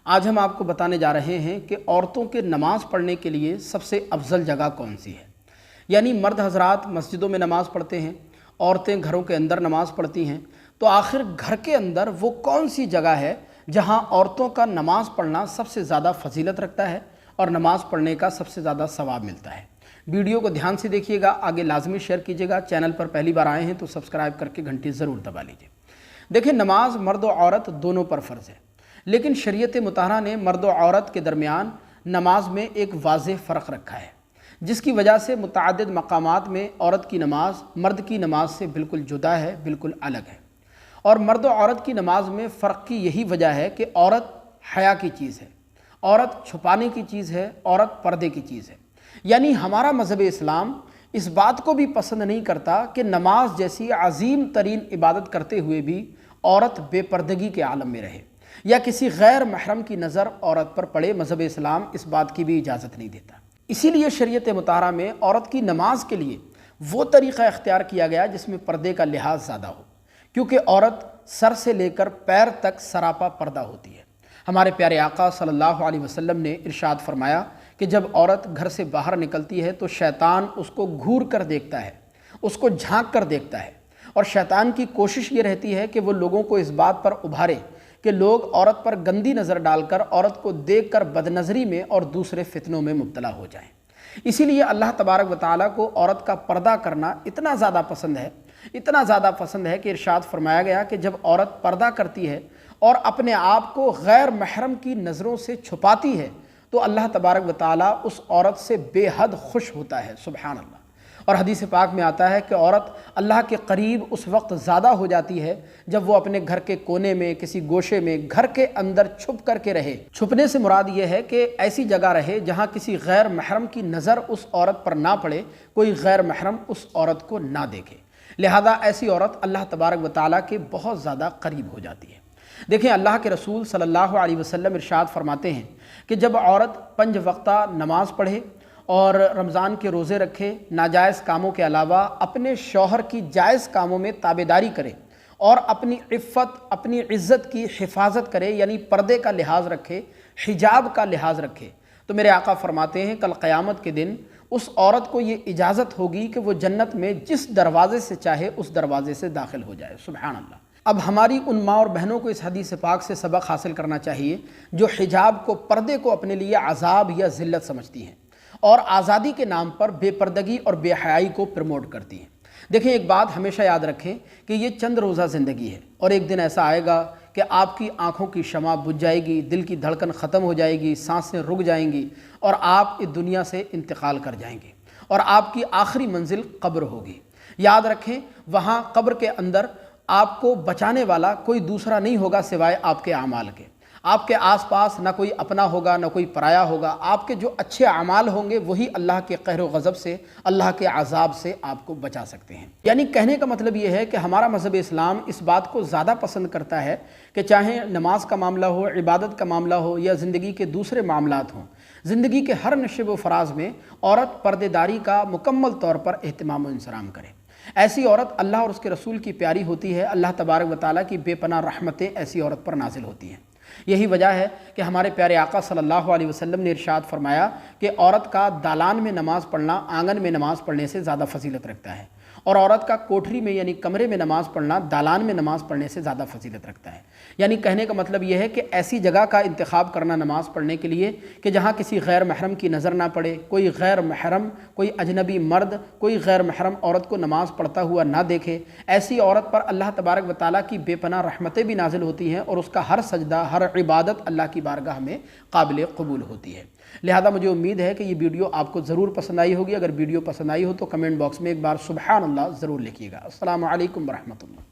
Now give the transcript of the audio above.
آج ہم آپ کو بتانے جا رہے ہیں کہ عورتوں کے نماز پڑھنے کے لیے سب سے افضل جگہ کون سی ہے۔ یعنی مرد حضرات مسجدوں میں نماز پڑھتے ہیں، عورتیں گھروں کے اندر نماز پڑھتی ہیں، تو آخر گھر کے اندر وہ کون سی جگہ ہے جہاں عورتوں کا نماز پڑھنا سب سے زیادہ فضیلت رکھتا ہے اور نماز پڑھنے کا سب سے زیادہ ثواب ملتا ہے۔ ویڈیو کو دھیان سے دیکھیے گا، آگے لازمی شیئر کیجیے گا، چینل پر پہلی بار آئے ہیں تو سبسکرائب کر کے گھنٹی ضرور دبا لیجیے۔ دیکھیں، نماز مرد و عورت دونوں پر فرض ہے، لیکن شریعت مطہرہ نے مرد و عورت کے درمیان نماز میں ایک واضح فرق رکھا ہے، جس کی وجہ سے متعدد مقامات میں عورت کی نماز مرد کی نماز سے بالکل جدا ہے، بالکل الگ ہے۔ اور مرد و عورت کی نماز میں فرق کی یہی وجہ ہے کہ عورت حیا کی چیز ہے، عورت چھپانے کی چیز ہے، عورت پردے کی چیز ہے۔ یعنی ہمارا مذہب اسلام اس بات کو بھی پسند نہیں کرتا کہ نماز جیسی عظیم ترین عبادت کرتے ہوئے بھی عورت بے پردگی کے عالم میں رہے یا کسی غیر محرم کی نظر عورت پر پڑے۔ مذہب اسلام اس بات کی بھی اجازت نہیں دیتا۔ اسی لیے شریعت مطہرہ میں عورت کی نماز کے لیے وہ طریقہ اختیار کیا گیا جس میں پردے کا لحاظ زیادہ ہو، کیونکہ عورت سر سے لے کر پیر تک سراپا پردہ ہوتی ہے۔ ہمارے پیارے آقا صلی اللہ علیہ وسلم نے ارشاد فرمایا کہ جب عورت گھر سے باہر نکلتی ہے تو شیطان اس کو گھور کر دیکھتا ہے، اس کو جھانک کر دیکھتا ہے، اور شیطان کی کوشش یہ رہتی ہے کہ وہ لوگوں کو اس بات پر ابھارے کہ لوگ عورت پر گندی نظر ڈال کر عورت کو دیکھ کر بدنظری میں اور دوسرے فتنوں میں مبتلا ہو جائیں۔ اسی لیے اللہ تبارک و تعالیٰ کو عورت کا پردہ کرنا اتنا زیادہ پسند ہے کہ ارشاد فرمایا گیا کہ جب عورت پردہ کرتی ہے اور اپنے آپ کو غیر محرم کی نظروں سے چھپاتی ہے تو اللہ تبارک و تعالیٰ اس عورت سے بے حد خوش ہوتا ہے، سبحان اللہ۔ اور حدیث پاک میں آتا ہے کہ عورت اللہ کے قریب اس وقت زیادہ ہو جاتی ہے جب وہ اپنے گھر کے کونے میں، کسی گوشے میں، گھر کے اندر چھپ کر کے رہے۔ چھپنے سے مراد یہ ہے کہ ایسی جگہ رہے جہاں کسی غیر محرم کی نظر اس عورت پر نہ پڑے، کوئی غیر محرم اس عورت کو نہ دیکھے۔ لہذا ایسی عورت اللہ تبارک و تعالیٰ کے بہت زیادہ قریب ہو جاتی ہے۔ دیکھیں، اللہ کے رسول صلی اللہ علیہ وسلم ارشاد فرماتے ہیں کہ جب عورت 5 وقتہ نماز پڑھے اور رمضان کے روزے رکھے، ناجائز کاموں کے علاوہ اپنے شوہر کی جائز کاموں میں تابعداری کرے اور اپنی عفت، اپنی عزت کی حفاظت کرے، یعنی پردے کا لحاظ رکھے، حجاب کا لحاظ رکھے، تو میرے آقا فرماتے ہیں کل قیامت کے دن اس عورت کو یہ اجازت ہوگی کہ وہ جنت میں جس دروازے سے چاہے اس دروازے سے داخل ہو جائے، سبحان اللہ۔ اب ہماری ان ماں اور بہنوں کو اس حدیث پاک سے سبق حاصل کرنا چاہیے جو حجاب کو، پردے کو اپنے لیے عذاب یا ذلت سمجھتی ہیں اور آزادی کے نام پر بے پردگی اور بے حیائی کو پروموٹ کرتی ہیں۔ دیکھیں، ایک بات ہمیشہ یاد رکھیں کہ یہ چند روزہ زندگی ہے اور ایک دن ایسا آئے گا کہ آپ کی آنکھوں کی شمع بجھ جائے گی، دل کی دھڑکن ختم ہو جائے گی، سانسیں رک جائیں گی اور آپ اس دنیا سے انتقال کر جائیں گے اور آپ کی آخری منزل قبر ہوگی۔ یاد رکھیں، وہاں قبر کے اندر آپ کو بچانے والا کوئی دوسرا نہیں ہوگا سوائے آپ کے اعمال کے۔ آپ کے آس پاس نہ کوئی اپنا ہوگا نہ کوئی پرایا ہوگا۔ آپ کے جو اچھے اعمال ہوں گے وہی اللہ کے قہر و غضب سے، اللہ کے عذاب سے آپ کو بچا سکتے ہیں۔ یعنی کہنے کا مطلب یہ ہے کہ ہمارا مذہب اسلام اس بات کو زیادہ پسند کرتا ہے کہ چاہے نماز کا معاملہ ہو، عبادت کا معاملہ ہو یا زندگی کے دوسرے معاملات ہوں، زندگی کے ہر نشیب و فراز میں عورت پردے داری کا مکمل طور پر اہتمام و انصرام کرے۔ ایسی عورت اللہ اور اس کے رسول کی پیاری ہوتی ہے، اللہ تبارک و تعالیٰ کی بے پناہ رحمتیں ایسی عورت پر نازل ہوتی ہیں۔ یہی وجہ ہے کہ ہمارے پیارے آقا صلی اللہ علیہ وسلم نے ارشاد فرمایا کہ عورت کا دالان میں نماز پڑھنا آنگن میں نماز پڑھنے سے زیادہ فضیلت رکھتا ہے، اور عورت کا کوٹھری میں یعنی کمرے میں نماز پڑھنا دالان میں نماز پڑھنے سے زیادہ فضیلت رکھتا ہے۔ یعنی کہنے کا مطلب یہ ہے کہ ایسی جگہ کا انتخاب کرنا نماز پڑھنے کے لیے کہ جہاں کسی غیر محرم کی نظر نہ پڑے، کوئی غیر محرم، کوئی اجنبی مرد، کوئی غیر محرم عورت کو نماز پڑھتا ہوا نہ دیکھے۔ ایسی عورت پر اللہ تبارک و تعالیٰ کی بے پناہ رحمتیں بھی نازل ہوتی ہیں اور اس کا ہر سجدہ، ہر عبادت اللہ کی بارگاہ میں قابل قبول ہوتی ہے۔ لہذا مجھے امید ہے کہ یہ ویڈیو آپ کو ضرور پسند آئی ہوگی۔ اگر ویڈیو پسند آئی ہو تو کمنٹ باکس میں ایک بار سبحان اللہ ضرور لکھیے گا۔ السلام علیکم ورحمۃ اللہ۔